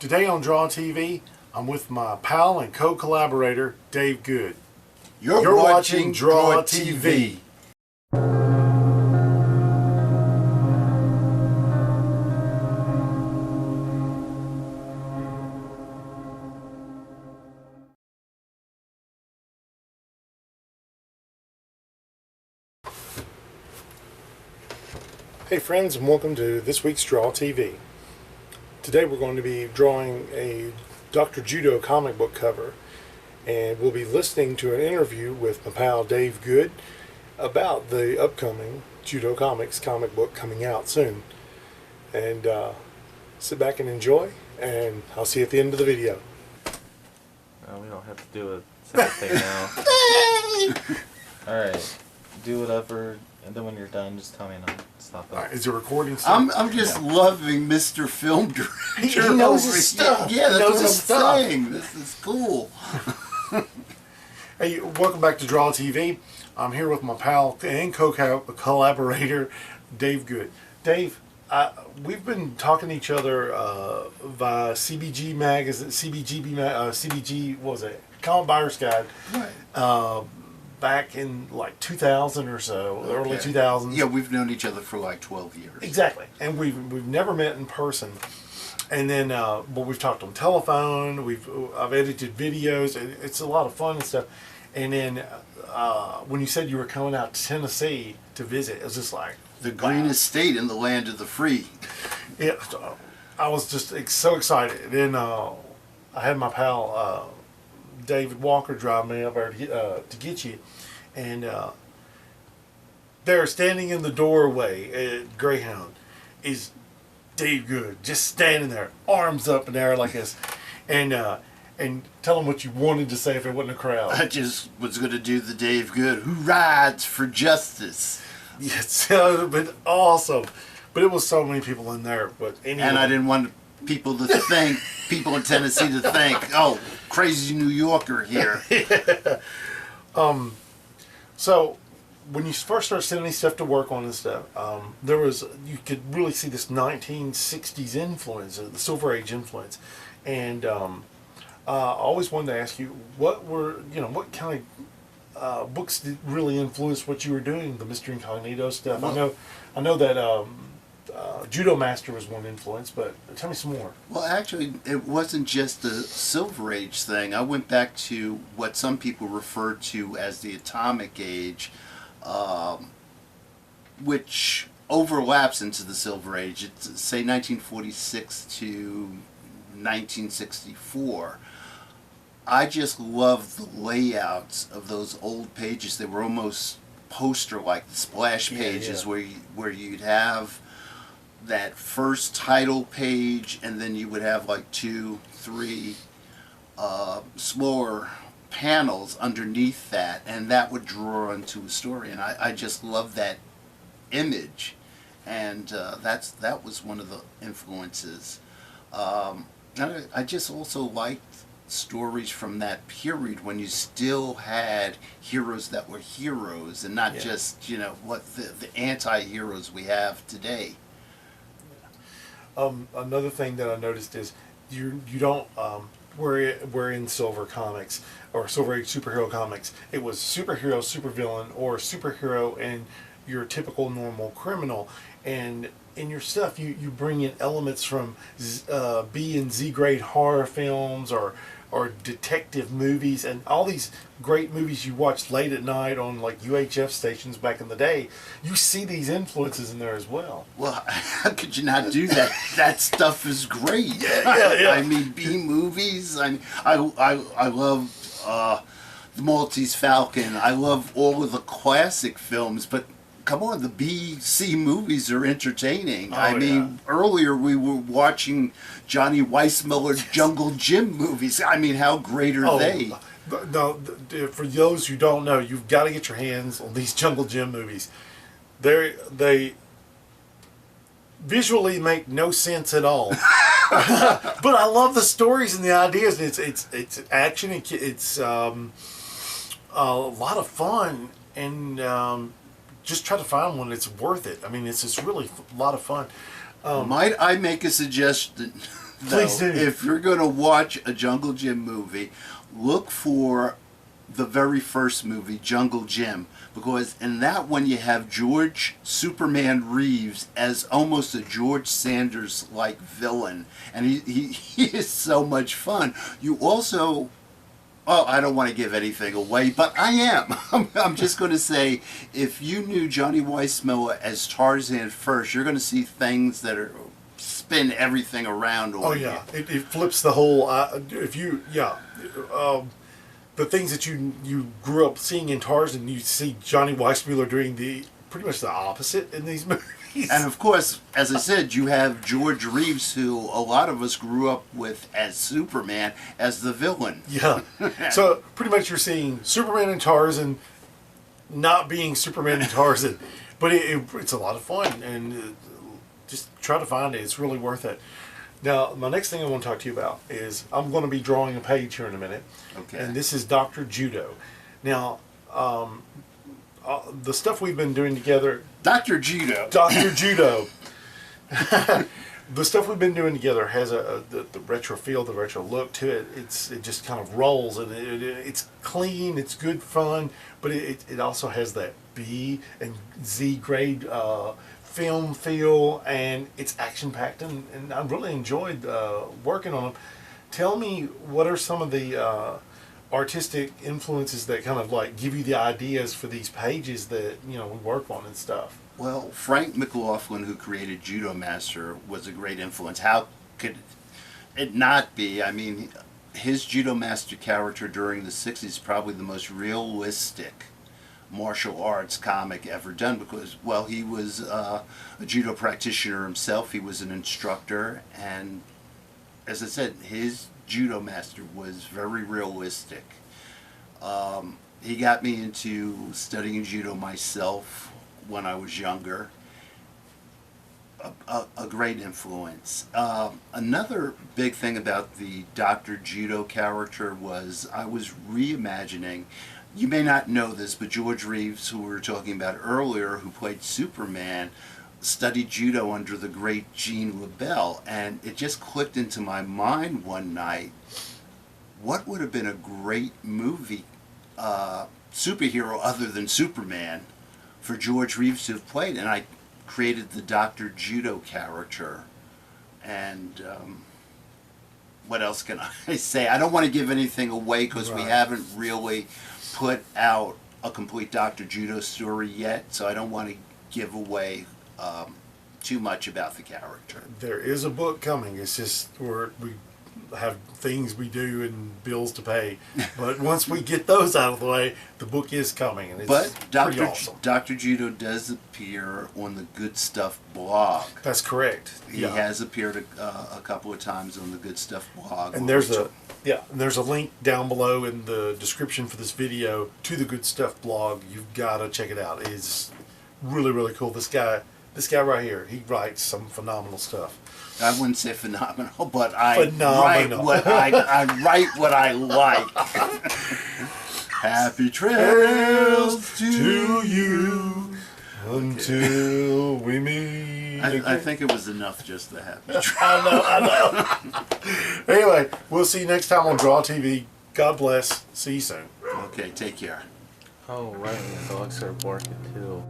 Today on Draw TV, I'm with my pal and co-collaborator, Dave Goode. You're watching Draw TV. Hey friends, and welcome to this week's Draw TV. Today we're going to be drawing a Dr. Judo comic book cover, and we'll be listening to an interview with my pal Dave Goode about the upcoming Judo Comics comic book coming out soon. And sit back and enjoy, and I'll see you at the end of the video. No, we don't have to do a separate thing now. Alright, do whatever, and then when you're done, just tell me and I'll stop it. All right, is it recording still? I'm just loving Mr. Film Director. He knows his stuff. Yeah, He knows his that's what I'm stuff. saying. This is cool. Hey, welcome back to Draw TV. I'm here with my pal and co-collaborator, Dave Goode. Dave, we've been talking to each other via CBG magazine, CBG, what was it? Comic Buyer's Guide. Right. Back in like 2000 or so, early Okay. 2000s. Yeah, we've known each other for like 12 years. Exactly, and we've never met in person. And then, but we've talked on telephone. I've edited videos. It's a lot of fun and stuff. And then when you said you were coming out to Tennessee to visit, it was just like The greenest state in the land of the free. Yeah, I was just so excited. And then I had my pal David Walker drive me up there to get you, and there, standing in the doorway at Greyhound, is Dave Goode, just standing there, arms up in the air like this, and tell him what you wanted to say if it wasn't a crowd. I just was going to do the Dave Goode, who rides for justice. Yes, it would have been awesome, but it was so many people in there. But anyway. And I didn't want people to think, people in Tennessee to think, oh, crazy New Yorker here. Yeah. So when you first started sending me stuff to work on and stuff, you could really see this 1960s influence, the Silver Age influence, and I always wanted to ask you what kind of books did really influence what you were doing, the Mr. Incognito stuff. Well, I know that Judo Master was one influence, but tell me some more. Well, actually, it wasn't just a Silver Age thing. I went back to what some people refer to as the Atomic Age, which overlaps into the Silver Age. It's, say, 1946 to 1964. I just love the layouts of those old pages. They were almost poster-like, the splash pages, yeah. where you'd have that first title page, and then you would have like 2, 3 smaller panels underneath that, and that would draw into a story. And I just love that image, and that was one of the influences. I just also liked stories from that period when you still had heroes that were heroes, and not just what the anti-heroes we have today. Another thing that I noticed is you don't we're in Silver Comics or Silver Age superhero comics. It was superhero, supervillain, or superhero and your typical normal criminal. And in your stuff, you bring in elements from B and Z grade horror films or detective movies, and all these great movies you watch late at night on like UHF stations back in the day. You see these influences in there as well. Well, how could you not do that? That stuff is great. Yeah. I mean, B movies. I love the Maltese Falcon. I love all of the classic films, but come on, the B-C movies are entertaining. I mean, earlier we were watching Johnny Weissmuller's Jungle Jim movies. I mean, how great are they? No, for those who don't know, you've got to get your hands on these Jungle Jim movies. They visually make no sense at all, but I love the stories and the ideas. It's action. It's a lot of fun, and just try to find one that's worth it. I mean, it's just really a lot of fun. Might I make a suggestion Please do. If you're going to watch a Jungle Jim movie, look for the very first movie, Jungle Jim, because in that one you have George Superman Reeves as almost a George Sanders-like villain, and he is so much fun. You also, oh, I don't want to give anything away, but I am. I'm just going to say, if you knew Johnny Weissmuller as Tarzan first, you're going to see things that are spin everything around on yeah, it flips the whole. The things that you grew up seeing in Tarzan, you see Johnny Weissmuller doing pretty much the opposite in these movies. And of course, as I said, you have George Reeves, who a lot of us grew up with as Superman, as the villain. Yeah. So pretty much you're seeing Superman and Tarzan not being Superman and Tarzan, but it's a lot of fun, and just try to find it. It's really worth it. Now, my next thing I want to talk to you about is I'm going to be drawing a page here in a minute. Okay. And this is Dr. Judo. Now, the stuff we've been doing together... Dr. Judo. Dr. Judo. The stuff we've been doing together has the retro feel, the retro look to it. It just kind of rolls, and it's clean, it's good fun, but it also has that B and Z grade film feel, and it's action packed, and I really enjoyed working on them. Tell me, what are some of the artistic influences that kind of like give you the ideas for these pages that we work on and stuff? Well, Frank McLaughlin, who created Judo Master, was a great influence. How could it not be? I mean, his Judo Master character during the 60s is probably the most realistic martial arts comic ever done, because, well, he was a judo practitioner himself. He was an instructor, and as I said, his Judo Master was very realistic. He got me into studying judo myself when I was younger. A great influence. Another big thing about the Dr. Judo character was I was reimagining. You may not know this, but George Reeves, who we were talking about earlier, who played Superman, studied judo under the great Gene LaBelle, and it just clicked into my mind one night, what would have been a great movie superhero other than Superman for George Reeves to have played? And I created the Dr. Judo character. And what else can I say? I don't want to give anything away because we haven't really put out a complete Dr. Judo story yet, so I don't want to give away too much about the character. There is a book coming. It's just we have things we do and bills to pay. But once we get those out of the way, the book is coming, and it's pretty awesome. Dr. Judo does appear on the Good Stuff blog. That's correct. He has appeared a couple of times on the Good Stuff blog. And there's a link down below in the description for this video to the Good Stuff blog. You've got to check it out. It's really, really cool. This guy right here, he writes some phenomenal stuff. I wouldn't say phenomenal, but I phenomenal. write what I like. Happy trails to you until we meet again. I think it was enough just to happy trails. I know. Anyway, we'll see you next time on Draw TV. God bless. See you soon. Okay, take care. Oh, right, the dogs are barking too.